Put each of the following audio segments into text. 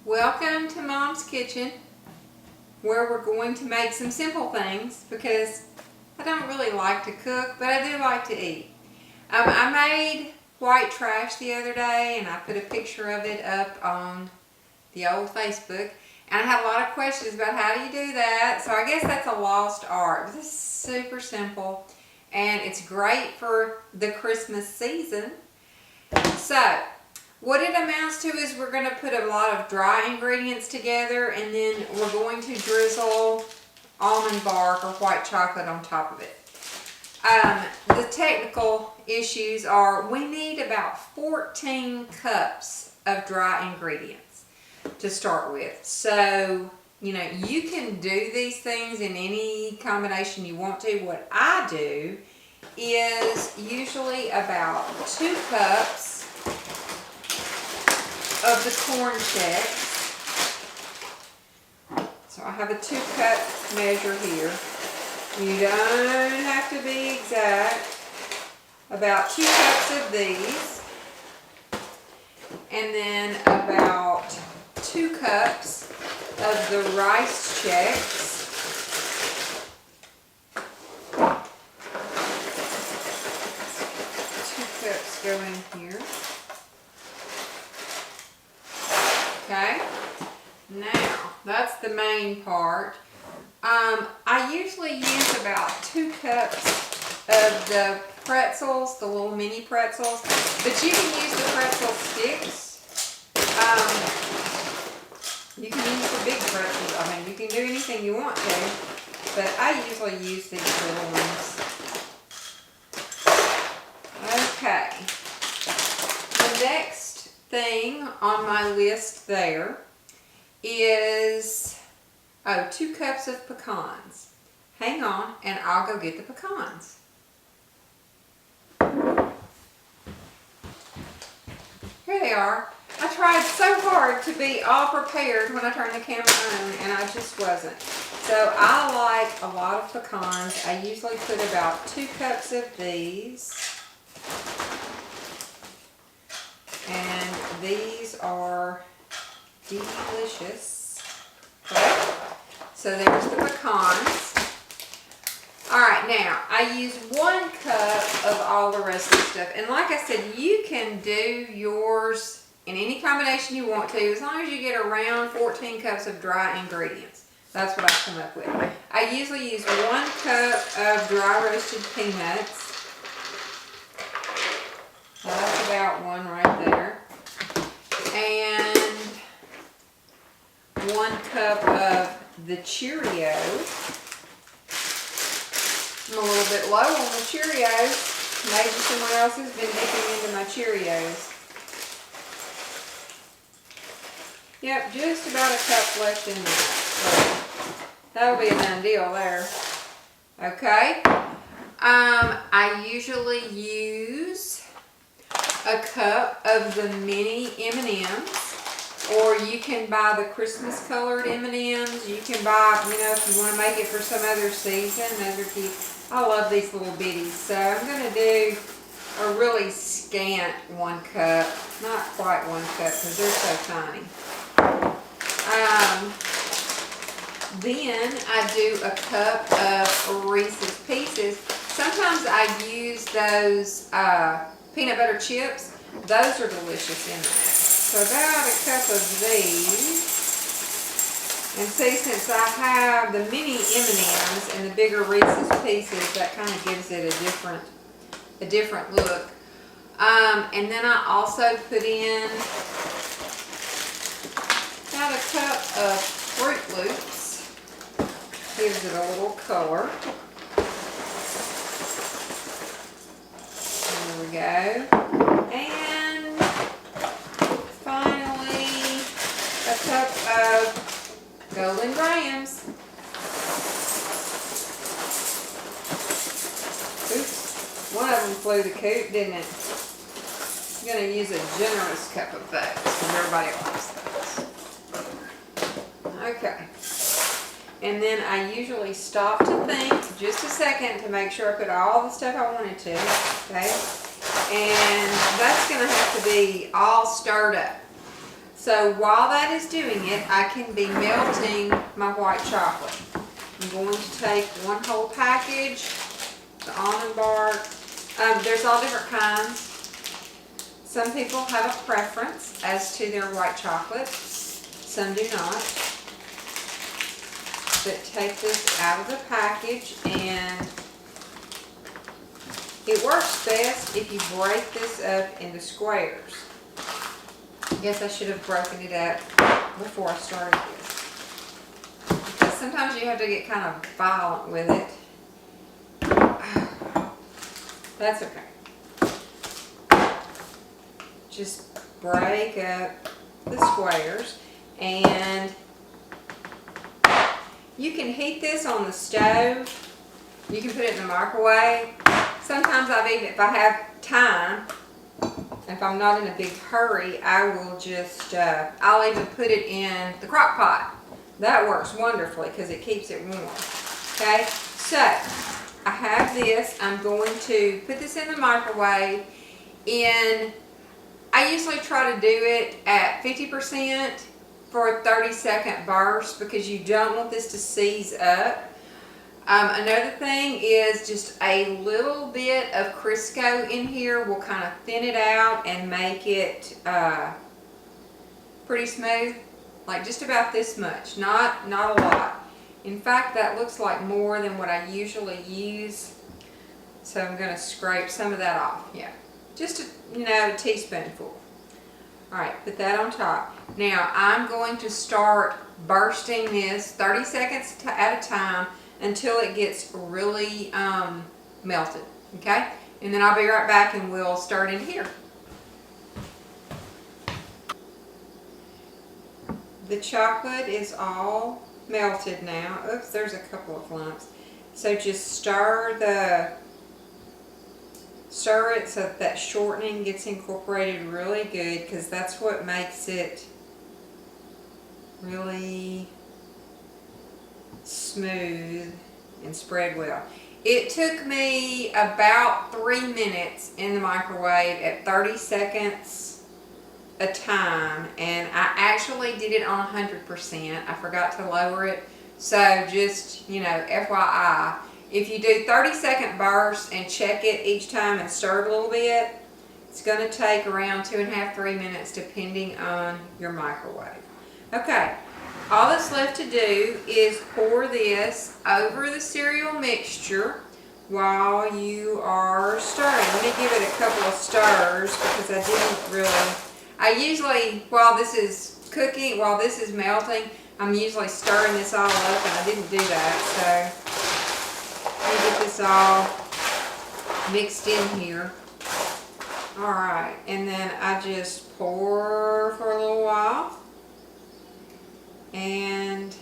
Welcome to Mom's Kitchen, where we're going to make some simple things because I don't really like to cook, but I do like to eat. I made white trash the other day and I put a picture of it up on the old Facebook, and I have a lot of questions about how do you do that, so I guess that's a lost art. This is super simple and it's great for the Christmas season. So what it amounts to is we're going to put a lot of dry ingredients together, and then we're going to drizzle almond bark or white chocolate on top of it. The technical issues are we need about 14 cups of dry ingredients to start with. So, you know, you can do these things in any combination you want to. What I do is usually about 2 cups of the corn Chex. So I have a 2-cup measure here. You don't have to be exact. About 2 cups of these. And then about 2 cups of the rice Chex. Go in here. Okay, now that's the main part. I usually use about 2 cups of the pretzels, the little mini pretzels, but you can use the pretzel sticks. You can use the big pretzels. I mean, you can do anything you want to, but I usually use these little ones. Okay, the next thing on my list there is 2 cups of pecans. Hang on and I'll go get the pecans. Here they are. I tried so hard to be all prepared when I turned the camera on, and I just wasn't. So I like a lot of pecans. I usually put about 2 cups of these. And these are delicious. Okay. So there's the pecans. Alright, now I use 1 cup of all the rest of the stuff. And like I said, you can do yours in any combination you want to, as long as you get around 14 cups of dry ingredients. That's what I come up with. I usually use 1 cup of dry roasted peanuts. That's about 1 right there. And 1 cup of the Cheerios. I'm a little bit low on the Cheerios. Maybe someone else has been dipping into my Cheerios. Yep, just about a cup left in that. So that'll be a done deal there. Okay. I usually use a cup of the mini M&Ms, or you can buy the Christmas colored M&Ms. You can buy, you know, if you want to make it for some other season. Those are cute. I love these little bitties. So I'm going to do a really scant 1 cup. Not quite 1 cup because they're so tiny. Then I do a cup of Reese's Pieces. Sometimes I use those peanut butter chips. Those are delicious in that. So about a cup of these. And see, since I have the mini M&Ms and the bigger Reese's Pieces, that kind of gives it a different look. And then I also put in about a cup of Froot Loops. Gives it a little color. There we go. And finally, a cup of Golden Grahams. Oops, one of them flew the coop, didn't it? I'm going to use a generous cup of those because everybody likes those. Okay. And then I usually stop to think just a second to make sure I put all the stuff I wanted to. Okay. And that's going to have to be all stirred up. So So while that is doing it, I can be melting my white chocolate. I'm going to take one whole package, the Almond Bark. There's all different kinds. Some people have a preference as to their white chocolate. Some do not. But take this out of the package, and it works best if you break this up into squares. I guess I should have broken it up before I started this. Because sometimes you have to get kind of violent with it. That's okay. Just break up the squares, and you can heat this on the stove. You can put it in the microwave. Sometimes if I have time, if I'm not in a big hurry, I will just, I'll even put it in the crock pot. That works wonderfully because it keeps it warm. Okay, so I have this. I'm going to put this in the microwave I usually try to do it at 50% for a 30-second burst because you don't want this to seize up. Another thing is just a little bit of Crisco in here will kind of thin it out and make it pretty smooth, like just about this much, not a lot. In fact, that looks like more than what I usually use, so I'm going to scrape some of that off. Yeah, just a teaspoonful. All right, put that on top. Now I'm going to start bursting this 30 seconds at a time until it gets really melted, okay? And then I'll be right back and we'll start in here. The chocolate is all melted now. Oops, there's a couple of lumps. So just stir it so that shortening gets incorporated really good, because that's what makes it really smooth and spread well. It took me about 3 minutes in the microwave at 30 seconds a time, and I actually did it on 100%. I forgot to lower it, so just, FYI, if you do 30-second bursts and check it each time and stir it a little bit, it's going to take around 2.5–3 minutes depending on your microwave. Okay. All that's left to do is pour this over the cereal mixture while you are stirring. Let me give it a couple of stirs because I usually, while this is cooking, while this is melting, I'm usually stirring this all up, and I didn't do that. So let me get this all mixed in here. All right, and then I just pour for a little while. And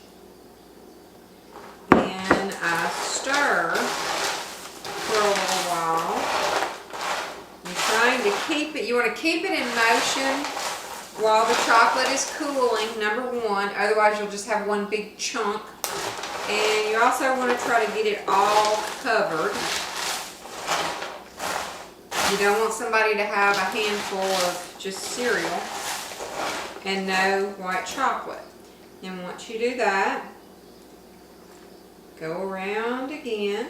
then I stir for a little while. You're trying to keep it, you want to keep it in motion while the chocolate is cooling, number one, otherwise you'll just have one big chunk. And you also want to try to get it all covered. You don't want somebody to have a handful of just cereal and no white chocolate. And once you do that, go around again.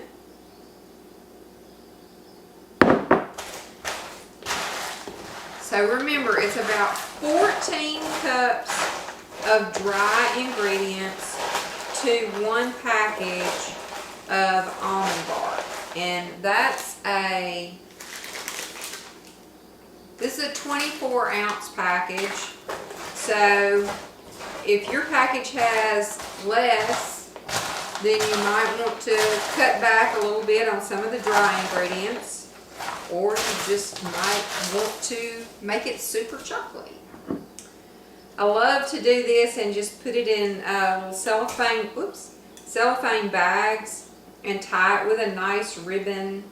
So remember, it's about 14 cups of dry ingredients to 1 package of Almond Bark. And this is a 24-ounce package. So if your package has less, then you might want to cut back a little bit on some of the dry ingredients, or you just might want to make it super chocolatey. I love to do this and just put it in little cellophane bags and tie it with a nice ribbon,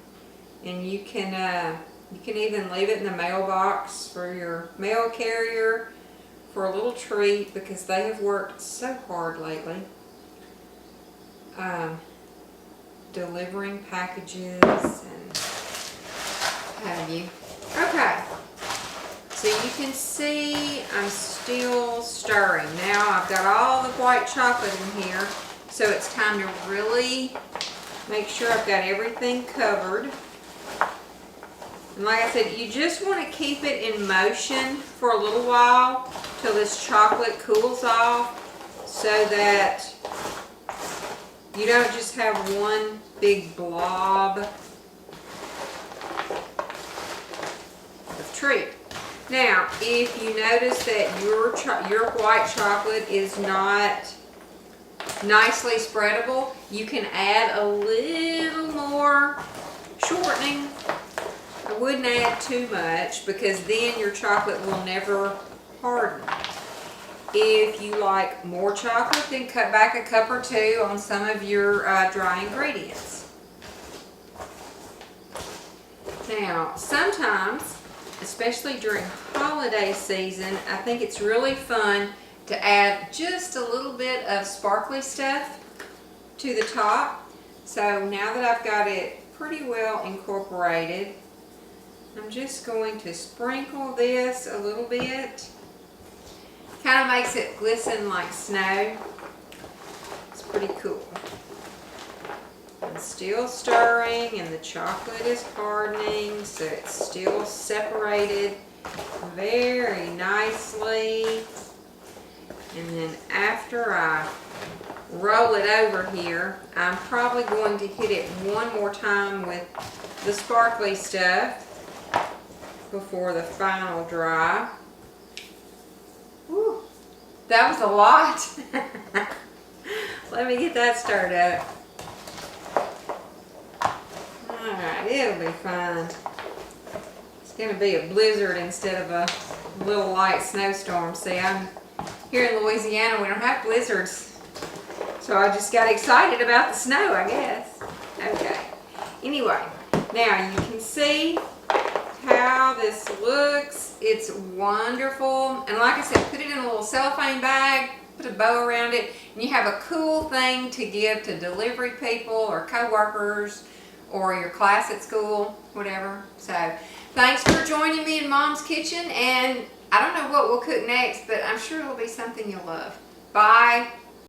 and you can even leave it in the mailbox for your mail carrier for a little treat, because they have worked so hard lately delivering packages and have you. Okay, So you can see I'm still stirring. Now I've got all the white chocolate in here, so it's time to really make sure I've got everything covered. And like I said, you just want to keep it in motion for a little while till this chocolate cools off, so that you don't just have one big blob of treat. Now, if you notice that your white chocolate is not nicely spreadable, you can add a little more shortening. I wouldn't add too much because then your chocolate will never harden. If you like more chocolate, then cut back a cup or two on some of your dry ingredients. Now, sometimes, especially during holiday season, I think it's really fun to add just a little bit of sparkly stuff to the top. So now that I've got it pretty well incorporated, I'm just going to sprinkle this a little bit. Kind of makes it glisten like snow. It's pretty cool. I'm still stirring and the chocolate is hardening, so it's still separated very nicely. And then after I roll it over here, I'm probably going to hit it one more time with the sparkly stuff before the final dry. Whew, that was a lot. Let me get that stirred up. Alright, it'll be fine. It's going to be a blizzard instead of a little light snowstorm. See, I'm here in Louisiana, we don't have blizzards. So I just got excited about the snow, I guess. Okay. Anyway, now you can see how this looks. It's wonderful. And like I said, put it in a little cellophane bag, put a bow around it, and you have a cool thing to give to delivery people or co-workers or your class at school, whatever. So thanks for joining me in Mom's Kitchen, and I don't know what we'll cook next, but I'm sure it'll be something you'll love. Bye.